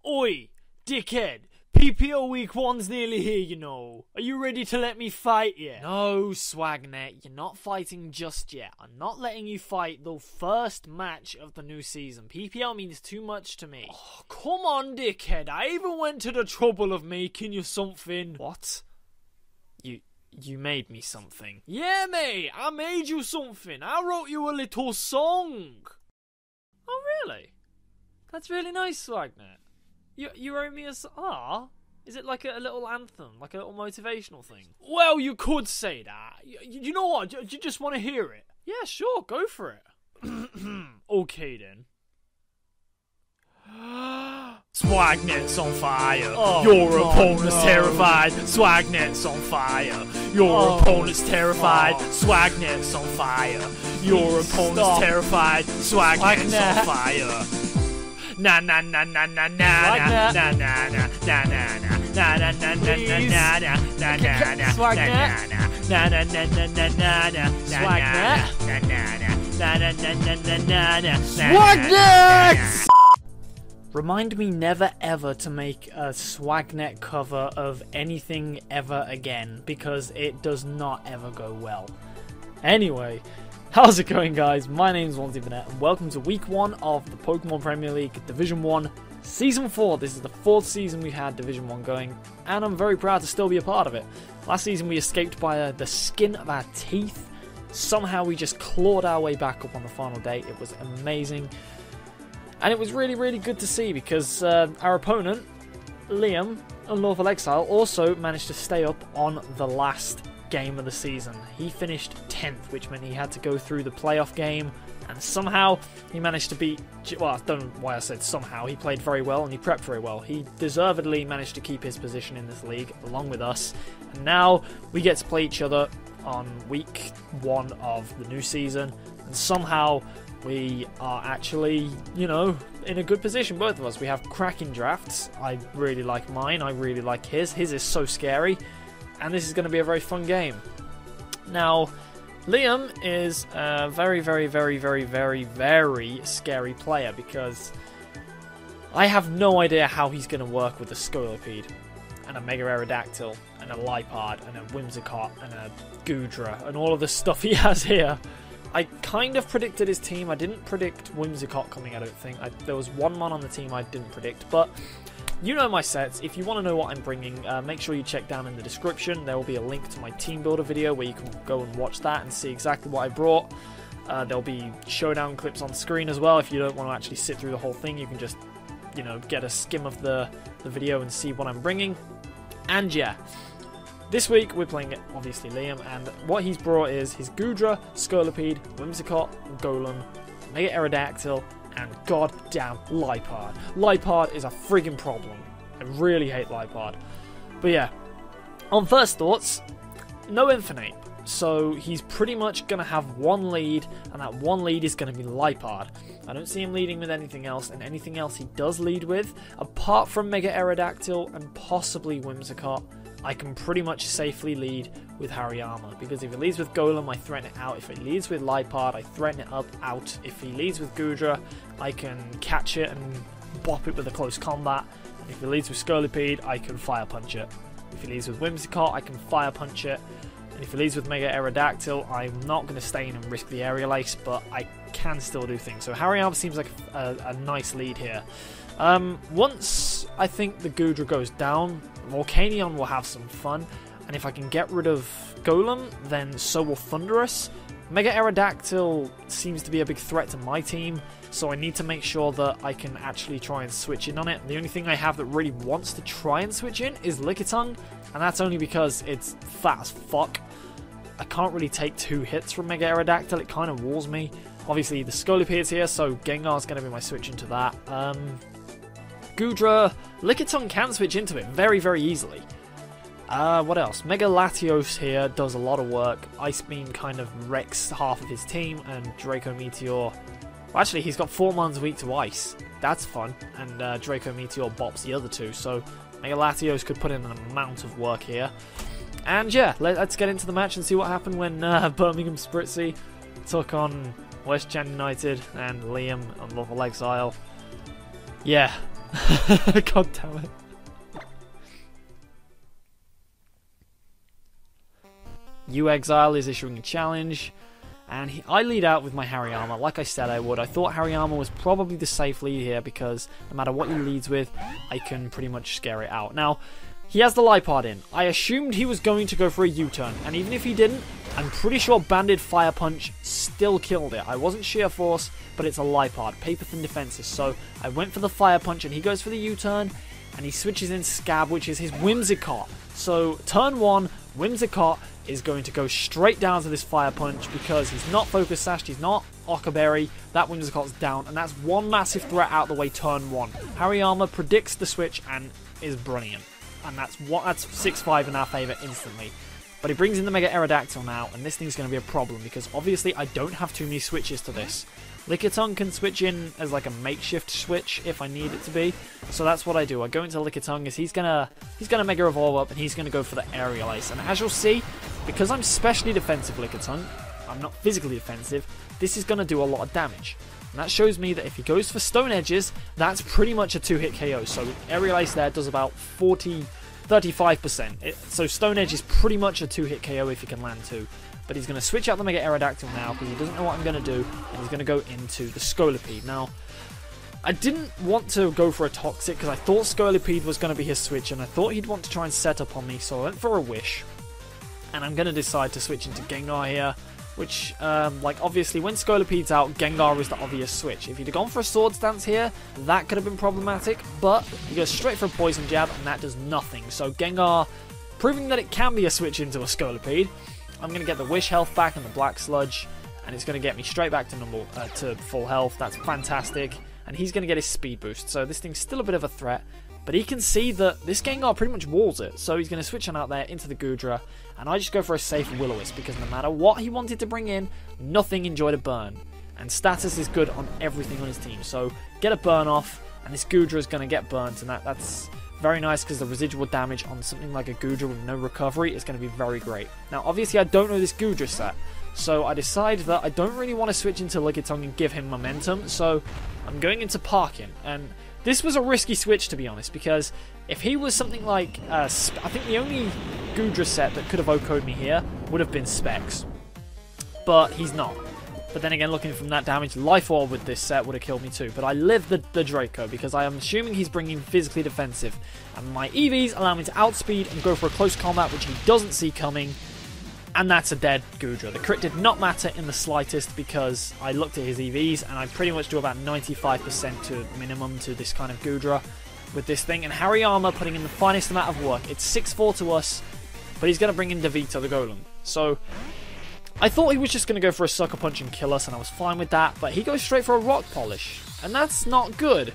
Oi, dickhead. PPL Week 1's nearly here, you know. Are you ready to let me fight yet? No, SWGNet, you're not fighting just yet. I'm not letting you fight the first match of the new season. PPL means too much to me. Oh, come on, dickhead. I even went to the trouble of making you something. What? You made me something? Yeah, mate, I made you something. I wrote you a little song. Oh, really? That's really nice, SWGNet. You wrote me a song? Ah, is it like a little anthem, like a little motivational thing? Well, you could say that. You know what? You just want to hear it? Yeah, sure, go for it. Okay then. SWGNet's on fire. Oh, your opponent's terrified. SWGNet's on fire. Your opponent's terrified. SWGNet's on fire. Your opponent's terrified. SWGNet's on fire. Na na na na na na na na na na na na na na na SWGNet! Remind me never ever to make a SWGNet cover of anything ever again, because it does not ever go well. Anyway, how's it going, guys? My name's OnesieBanette, and welcome to Week 1 of the Pokémon Premier League Division 1 Season 4. This is the 4th season we had Division 1 going, and I'm very proud to still be a part of it. Last season we escaped by the skin of our teeth. Somehow we just clawed our way back up on the final day. It was amazing. And it was really, really good to see, because our opponent, Liam, UnlawfulExile, also managed to stay up on the last game of the season. He finished 10th, which meant he had to go through the playoff game, and somehow he managed to beat, well, I don't know why I said somehow. He played very well and he prepped very well. He deservedly managed to keep his position in this league along with us, and now we get to play each other on week 1 of the new season, and somehow we are actually, you know, in a good position, both of us. We have cracking drafts. I really like mine. I really like his. His is so scary. And this is going to be a very fun game. Now, Liam is a very, very, very, very, very, very scary player, because I have no idea how he's going to work with a Scolipede and a Mega Aerodactyl and a Lipard and a Whimsicott and a Goodra and all of the stuff he has here. I kind of predicted his team. I didn't predict Whimsicott coming, I don't think. There was one man on the team I didn't predict, but you know my sets. If you want to know what I'm bringing, make sure you check down in the description. There will be a link to my team builder video where you can go and watch that and see exactly what I brought. There'll be showdown clips on screen as well. If you don't want to actually sit through the whole thing, you can just, you know, get a skim of the video and see what I'm bringing. And yeah, this week we're playing, obviously, Liam, and what he's brought is his Goodra, Scolipede, Whimsicott, Golem, Mega Aerodactyl, and goddamn Lipard. Lipard is a friggin' problem. I really hate Lipard. But yeah, on first thoughts, no Infinite. So he's pretty much going to have one lead, and that one lead is going to be Lipard. I don't see him leading with anything else, and anything else he does lead with, apart from Mega Aerodactyl and possibly Whimsicott, I can pretty much safely lead with Hariyama, because if he leads with Golem, I threaten it out. If he leads with Lipard, I threaten it out. If he leads with Goodra, I can catch it and bop it with a close combat. If he leads with Scolipede, I can Fire Punch it. If he leads with Whimsicott, I can Fire Punch it. And if he leads with Mega Aerodactyl, I'm not going to stay in and risk the Aerial Ace, but I can still do things. So Hariyama seems like a nice lead here. Once I think the Goodra goes down, Volcanion will have some fun, and if I can get rid of Golem, then so will Thundurus. Mega Aerodactyl seems to be a big threat to my team, so I need to make sure that I can actually try and switch in on it. The only thing I have that really wants to try and switch in is Lickitung, and that's only because it's fat as fuck. I can't really take 2 hits from Mega Aerodactyl, it kind of walls me. Obviously the Scolipede's here, so Gengar's going to be my switch into that. Goodra, Lickitung can switch into it very, very easily. What else? Mega Latios here does a lot of work. Ice Beam kind of wrecks half of his team, and Draco Meteor... Well, actually, he's got 4 mons weak to Ice. That's fun. And Draco Meteor bops the other 2, so Mega Latios could put in an amount of work here. And yeah, let's get into the match and see what happened when Birmingham Spritzee took on West Chan United and Liam UnlawfulExile. Yeah, God damn it. UnlawfulExile is issuing a challenge. And I lead out with my Hariyama, like I said I would. I thought Hariyama was probably the safe lead here because no matter what he leads with, I can pretty much scare it out. Now, he has the Lipard in. I assumed he was going to go for a U-turn, and even if he didn't, I'm pretty sure Banded Fire Punch still killed it. I wasn't Sheer Force, but it's a Lipard, paper thin defenses. So I went for the Fire Punch, and he goes for the U-turn, and he switches in Scab, which is his Whimsicott. So turn 1, Whimsicott is going to go straight down to this Fire Punch because he's not Focus Sashed, he's not Ockerberry, that Whimsicott's down, and that's one massive threat out the way turn 1. Hariyama predicts the switch and is brilliant. And that's 6-5 in our favour instantly. But he brings in the Mega Aerodactyl now, and this thing's going to be a problem because obviously I don't have too many switches to this. Lickitung can switch in as like a makeshift switch if I need it to be. So that's what I do. I go into Lickitung as he's gonna Mega Evolve up and he's gonna go for the Aerial Ace. And as you'll see, because I'm specially defensive Lickitung, I'm not physically defensive, this is gonna do a lot of damage. And that shows me that if he goes for Stone Edges, that's pretty much a 2-hit KO. So Aerial Ace there does about 35%. So Stone Edge is pretty much a 2-hit KO if he can land 2. But he's going to switch out the Mega Aerodactyl now because he doesn't know what I'm going to do. And he's going to go into the Scolipede. Now, I didn't want to go for a Toxic because I thought Scolipede was going to be his switch. And I thought he'd want to try and set up on me. So I went for a Wish. And I'm going to decide to switch into Gengar here. Which, obviously, when Scolipede's out, Gengar is the obvious switch. If he'd have gone for a Swords Dance here, that could have been problematic. But he goes straight for a Poison Jab, and that does nothing. So Gengar, proving that it can be a switch into a Scolipede, I'm going to get the Wish health back and the Black Sludge, and it's going to get me straight back to full health. That's fantastic. And he's going to get his Speed Boost. So this thing's still a bit of a threat. But he can see that this Gengar pretty much walls it. So he's going to switch on out there into the Goodra. And I just go for a safe Will-O-Wisp because no matter what he wanted to bring in, nothing enjoyed a burn. And status is good on everything on his team. So get a burn off, and this Goodra is going to get burnt. And that's very nice because the residual damage on something like a Goodra with no recovery is going to be very great. Now, obviously, I don't know this Goodra set. So I decide that I don't really want to switch into Lickitung and give him momentum. So I'm going into Parkin. And this was a risky switch, to be honest, because if he was something like, I think the only Goodra set that could have OHKO'd me here would have been Specs. But he's not. But then again, looking from that damage, Life Orb with this set would have killed me too. But I live the Draco because I am assuming he's bringing physically defensive. And my EVs allow me to outspeed and go for a close combat, which he doesn't see coming. And that's a dead Goodra. The crit did not matter in the slightest because I looked at his EVs and I pretty much do about 95% to minimum to this kind of Goodra with this thing. And Hariyama putting in the finest amount of work. It's 6-4 to us, but he's going to bring in Devita the Golem. So I thought he was just going to go for a Sucker Punch and kill us, and I was fine with that. But he goes straight for a Rock Polish. And that's not good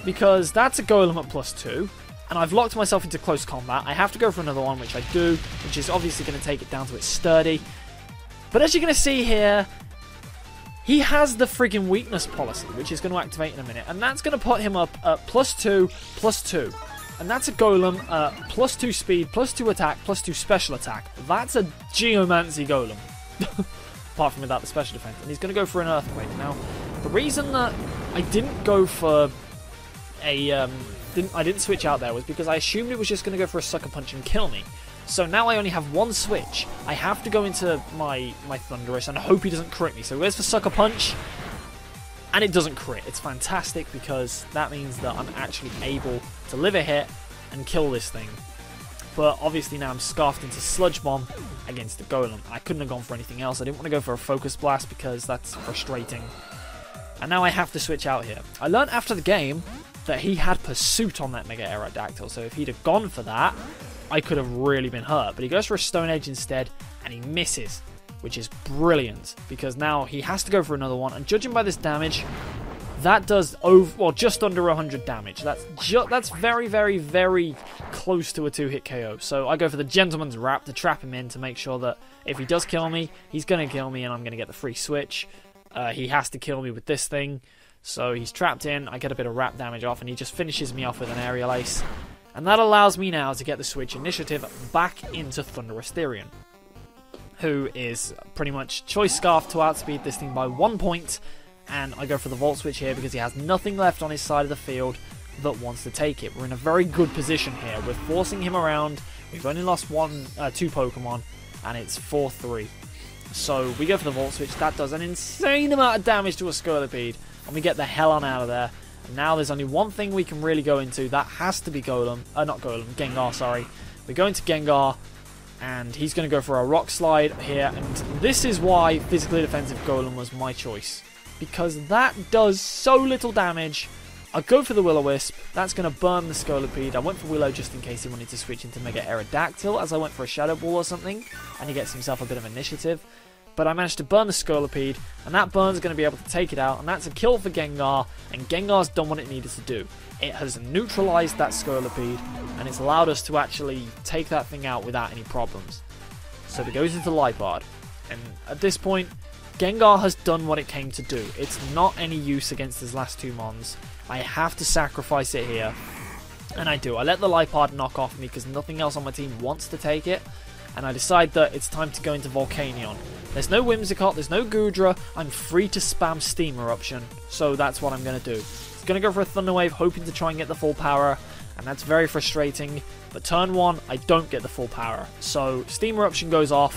because that's a Golem at +2. And I've locked myself into close combat. I have to go for another one, which I do, which is obviously going to take it down to its sturdy. But as you're going to see here, he has the friggin' weakness policy, which is going to activate in a minute. And that's going to put him up at +2/+2. And that's a Golem, +2 speed, +2 attack, +2 special attack. That's a Geomancy Golem. Apart from without the special defense. And he's going to go for an Earthquake. Now, the reason that I didn't go for a... I didn't switch out there was because I assumed it was just going to go for a Sucker Punch and kill me. So now I only have one switch. I have to go into my Thundurus and hope he doesn't crit me. So he goes for Sucker Punch, and it doesn't crit. It's fantastic because that means that I'm actually able to live a hit and kill this thing. But obviously now I'm scarfed into Sludge Bomb against the Golem. I couldn't have gone for anything else. I didn't want to go for a Focus Blast because that's frustrating. And now I have to switch out here. I learned after the game that he had Pursuit on that Mega Aerodactyl, so if he'd have gone for that, I could have really been hurt. But he goes for a Stone Edge instead, and he misses, which is brilliant, because now he has to go for another one, and judging by this damage, that does just under 100 damage. That's very, very, very close to a 2-hit KO. So I go for the Gentleman's Wrap to trap him in to make sure that if he does kill me, he's going to kill me, and I'm going to get the free switch. He has to kill me with this thing. So he's trapped in, I get a bit of wrap damage off, and he just finishes me off with an Aerial Ace. And that allows me now to get the switch initiative back into Thundurus Therian, who is pretty much Choice Scarf to outspeed this thing by 1 point. And I go for the Volt Switch here because he has nothing left on his side of the field. that wants to take it. We're in a very good position here. We're forcing him around. We've only lost two Pokemon, and it's 4-3. So we go for the Volt Switch. That does an insane amount of damage to a Scolipede, and we get the hell on out of there. And now there's only one thing we can really go into. That has to be Gengar, sorry. We go into Gengar, and he's going to go for a Rock Slide here. And this is why Physically Defensive Golem was my choice, because that does so little damage. I go for the Will-O-Wisp. That's going to burn the Scolipede. I went for Willow just in case he wanted to switch into Mega Aerodactyl, as I went for a Shadow Ball or something, and he gets himself a bit of initiative. But I managed to burn the Scolipede, and that burn's going to be able to take it out, and that's a kill for Gengar, and Gengar's done what it needed to do. It has neutralized that Scolipede, and it's allowed us to actually take that thing out without any problems. So it goes into Liepard, and at this point, Gengar has done what it came to do. It's not any use against his last two Mons. I have to sacrifice it here, and I do. I let the Liepard knock off me because nothing else on my team wants to take it, and I decide that it's time to go into Volcanion. There's no Whimsicott, there's no Goodra, I'm free to spam Steam Eruption, so that's what I'm going to do. It's going to go for a Thunder Wave, hoping to try and get the full power, and that's very frustrating, but turn 1, I don't get the full power, so Steam Eruption goes off.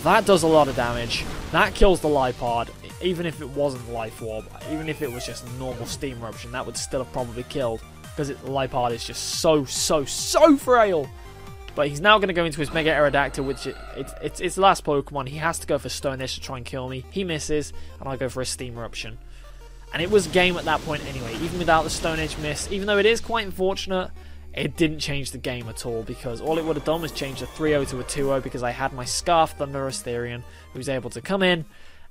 That does a lot of damage. That kills the Liepard, even if it wasn't Life Orb, even if it was just a normal Steam Eruption, that would still have probably killed, because Liepard is just so frail. But he's now going to go into his Mega Aerodactyl, which it's his last Pokemon. He has to go for Stone Edge to try and kill me. He misses, and I go for a Steam Eruption. And it was game at that point anyway, even without the Stone Edge miss. Even though it is quite unfortunate, it didn't change the game at all, because all it would have done was change a 3-0 to a 2-0, because I had my Scarf Thunder Asterion, who was able to come in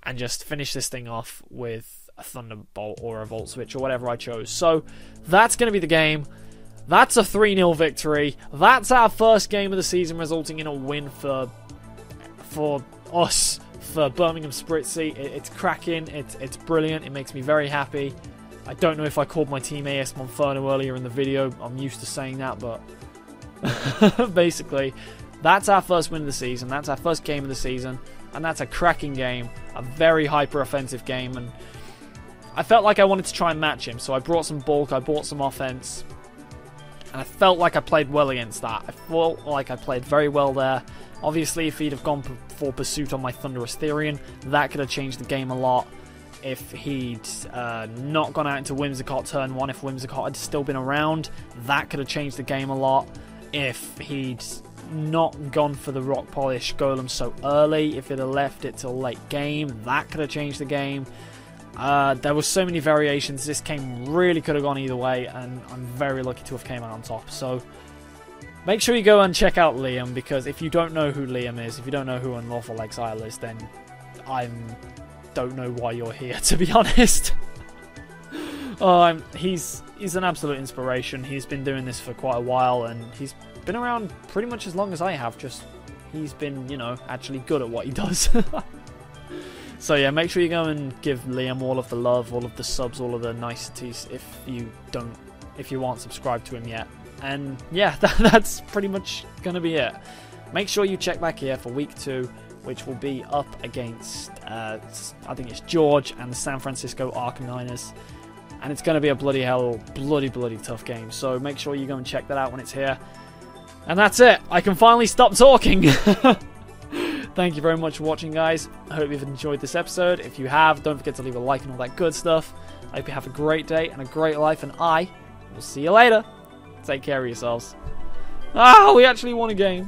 and just finish this thing off with a Thunderbolt or a Volt Switch or whatever I chose. So that's going to be the game. That's a 3-0 victory. That's our first game of the season, resulting in a win for us, for Birmingham Spritzee. It's cracking. It's brilliant. It makes me very happy. I don't know if I called my team A.S Monferno earlier in the video. I'm used to saying that, but basically, that's our first win of the season. That's our first game of the season, and that's a cracking game. A very hyper-offensive game, and I felt like I wanted to try and match him, so I brought some bulk, I brought some offense, and I felt like I played well against that. I felt like I played very well there. Obviously, if he'd have gone for Pursuit on my Thunderous Therian, that could have changed the game a lot. If he'd not gone out into Whimsicott turn 1, if Whimsicott had still been around, that could have changed the game a lot. If he'd not gone for the Rock Polish Golem so early, if he'd have left it till late game, that could have changed the game. There were so many variations. This game really could have gone either way, and I'm very lucky to have came out on top. So make sure you go and check out Liam, because if you don't know who Liam is, if you don't know who UnlawfulExile is, then I don't know why you're here, to be honest. He's an absolute inspiration. He's been doing this for quite a while, and he's been around pretty much as long as I have. Just he's been, you know, actually good at what he does. So yeah, make sure you go and give Liam all of the love, all of the subs, all of the niceties if you aren't subscribed to him yet. And yeah, that's pretty much gonna be it. Make sure you check back here for week 2, which will be up against I think it's George and the San Francisco Arcaniners, and it's gonna be a bloody tough game. So make sure you go and check that out when it's here. And that's it. I can finally stop talking. Thank you very much for watching, guys. I hope you've enjoyed this episode. If you have, don't forget to leave a like and all that good stuff. I hope you have a great day and a great life, and I will see you later. Take care of yourselves. Ah, we actually won a game.